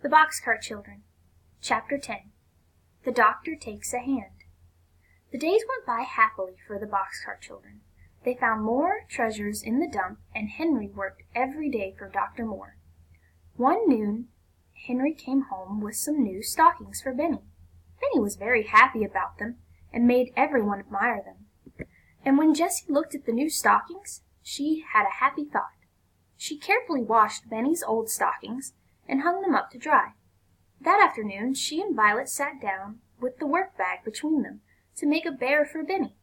The Boxcar Children. Chapter 10. The Doctor Takes a Hand. The days went by happily for the Boxcar Children. They found more treasures in the dump, and Henry worked every day for Dr. Moore. One noon, Henry came home with some new stockings for Benny. Benny was very happy about them, and made everyone admire them. And when Jessie looked at the new stockings, she had a happy thought. She carefully washed Benny's old stockings and hung them up to dry. That afternoon she and Violet sat down with the work bag between them to make a bear for Benny.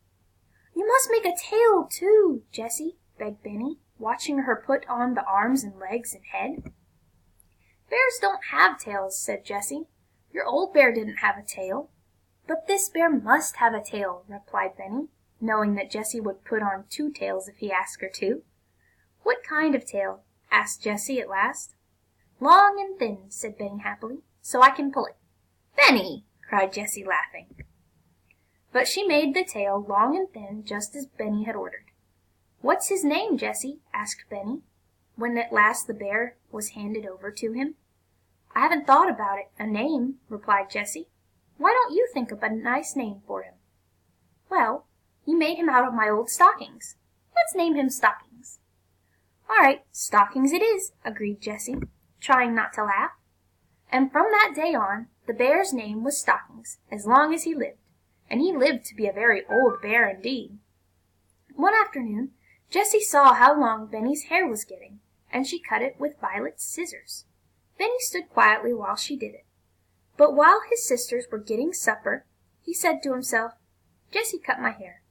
"You must make a tail, too, Jessie," begged Benny, watching her put on the arms and legs and head. "Bears don't have tails," said Jessie. "Your old bear didn't have a tail." "But this bear must have a tail," replied Benny, knowing that Jessie would put on 2 tails if he asked her to. "What kind of tail?" asked Jessie at last. "Long and thin," said Benny happily, "so I can pull it." "Benny!" cried Jessie, laughing. But she made the tail long and thin, just as Benny had ordered. "What's his name, Jessie?" asked Benny, when at last the bear was handed over to him. "I haven't thought about a name," replied Jessie. "Why don't you think up a nice name for him?" "Well, you made him out of my old stockings. Let's name him Stockings." "All right, Stockings it is," agreed Jessie, trying not to laugh. And from that day on, the bear's name was Stockings, as long as he lived, and he lived to be a very old bear indeed. One afternoon, Jessie saw how long Benny's hair was getting, and she cut it with Violet's scissors. Benny stood quietly while she did it. But while his sisters were getting supper, he said to himself, "Jessie cut my hair.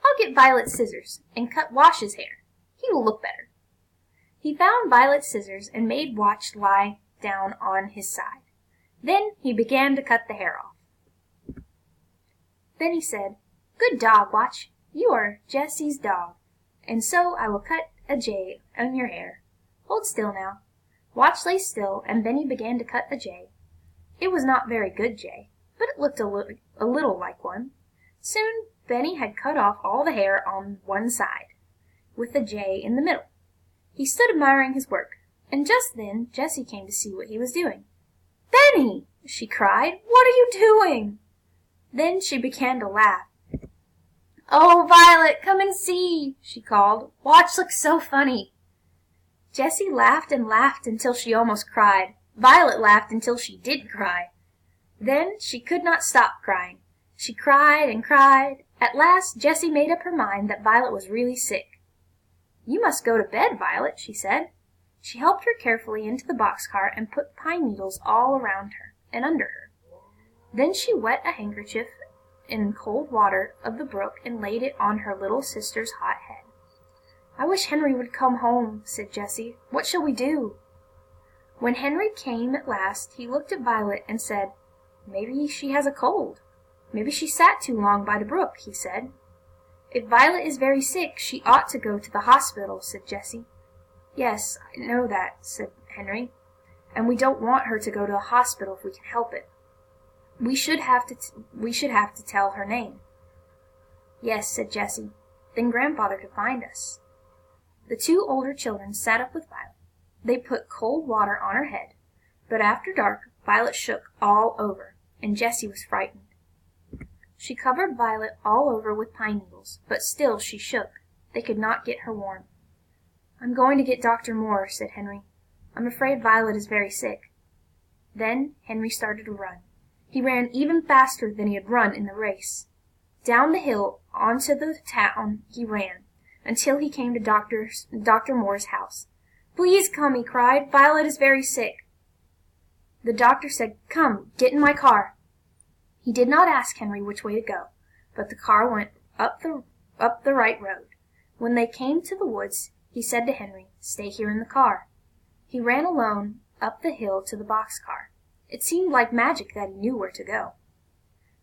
I'll get Violet's scissors and cut Wash's hair. He will look better." He found Violet's scissors and made Wash lie down on his side. Then he began to cut the hair off. Then he said, "Good dog, Wash. You are Jessie's dog, and so I will cut a J on your hair. Hold still now." Wash lay still, and Benny began to cut a J. It was not very good J, but it looked a little like one. Soon Benny had cut off all the hair on one side, with a J in the middle. He stood admiring his work, and just then Jessie came to see what he was doing. "Benny!" she cried, "what are you doing?" Then she began to laugh. "Oh, Violet, come and see," she called. "Wash looks so funny." Jessie laughed and laughed until she almost cried. Violet laughed until she did cry. Then she could not stop crying. She cried and cried. At last Jessie made up her mind that Violet was really sick. "You must go to bed, Violet," she said. She helped her carefully into the boxcar and put pine needles all around her and under her. Then she wet a handkerchief in cold water of the brook and laid it on her little sister's hot head. "I wish Henry would come home," said Jessie. "What shall we do?" When Henry came at last, he looked at Violet and said, "Maybe she has a cold. Maybe she sat too long by the brook," he said. "If Violet is very sick, she ought to go to the hospital," said Jessie. "Yes, I know that," said Henry, "and we don't want her to go to the hospital if we can help it. We should have to tell her name." "Yes," said Jessie. "Then Grandfather could find us." The 2 older children sat up with Violet. They put cold water on her head, but after dark Violet shook all over, and Jessie was frightened. She covered Violet all over with pine needles, but still she shook. They could not get her warm. "I'm going to get Dr. Moore," said Henry. "I'm afraid Violet is very sick." Then Henry started to run. He ran even faster than he had run in the race. Down the hill onto the town he ran, until he came to Dr. Moore's house. "Please come," he cried. "Violet is very sick." The doctor said, "Come, get in my car." He did not ask Henry which way to go, but the car went up the right road. When they came to the woods, he said to Henry, "Stay here in the car." He ran alone up the hill to the boxcar. It seemed like magic that he knew where to go.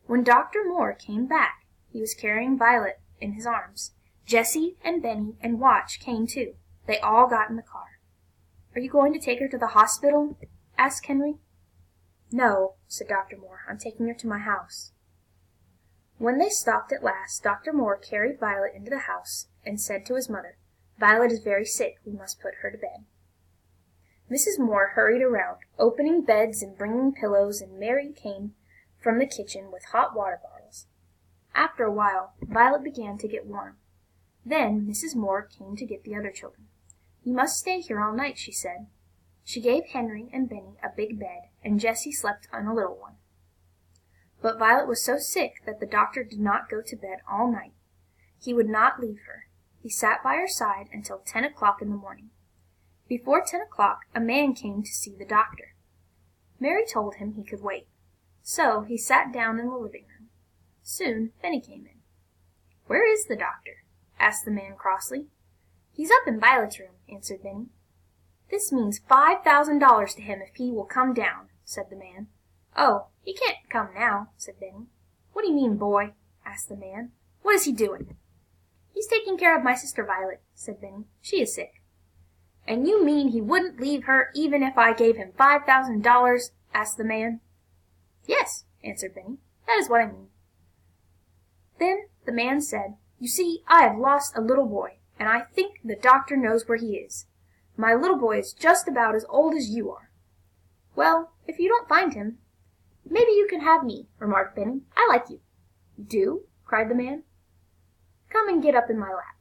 When Dr. Moore came back, he was carrying Violet in his arms. Jessie and Benny and Wash came too. They all got in the car. "Are you going to take her to the hospital?" asked Henry. "No," said Dr. Moore. "I'm taking her to my house." When they stopped at last, Dr. Moore carried Violet into the house and said to his mother, "Violet is very sick. We must put her to bed." Mrs. Moore hurried around, opening beds and bringing pillows, and Mary came from the kitchen with hot water bottles. After a while, Violet began to get warm. Then Mrs. Moore came to get the other children. "You must stay here all night," she said. She gave Henry and Benny a big bed, and Jessie slept on a little one. But Violet was so sick that the doctor did not go to bed all night. He would not leave her. He sat by her side until 10 o'clock in the morning. Before 10 o'clock a man came to see the doctor. Mary told him he could wait. So he sat down in the living room. Soon Benny came in. "Where is the doctor?" asked the man crossly. "He's up in Violet's room," answered Benny. "This means $5,000 to him if he will come down," said the man. "Oh, he can't come now," said Benny. "What do you mean, boy?" asked the man. "What is he doing?" "He's taking care of my sister Violet," said Benny. "She is sick." "And you mean he wouldn't leave her even if I gave him $5,000?" asked the man. "Yes," answered Benny. "That is what I mean." Then the man said, "You see, I have lost a little boy, and I think the doctor knows where he is. My little boy is just about as old as you are." "Well, if you don't find him, maybe you can have me," remarked Benny. "I like you." "Do?" cried the man. "Come and get up in my lap."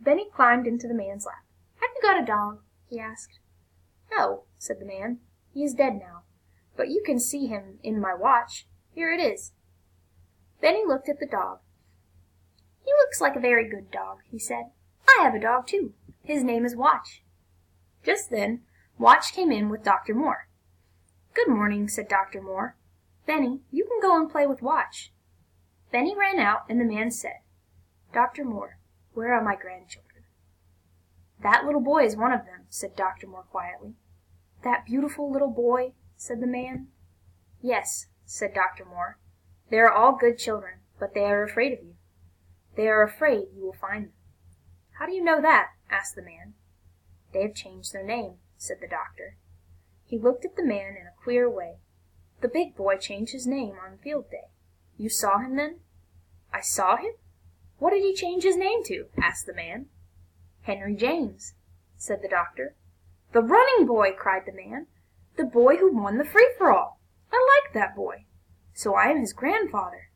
Benny climbed into the man's lap. "Have you got a dog?" he asked. "No," said the man. "He is dead now, but you can see him in my watch. Here it is." Benny looked at the dog. "He looks like a very good dog," he said. "I have a dog, too. His name is Watch." Just then Watch came in with Dr. Moore. "Good morning," said Dr. Moore. "Benny, you can go and play with Watch." Benny ran out, and the man said, "Dr. Moore, where are my grandchildren?" "That little boy is one of them," said Dr. Moore quietly. "That beautiful little boy?" said the man. "Yes," said Dr. Moore. "They are all good children, but they are afraid of you. They are afraid you will find them." "How do you know that?" asked the man. "They have changed their name," said the doctor. He looked at the man in a queer way. "The big boy changed his name on field day. You saw him then?" "I saw him? What did he change his name to?" asked the man. "Henry James," said the doctor. "The running boy!" cried the man. "The boy who won the free-for-all! I like that boy. So I am his grandfather.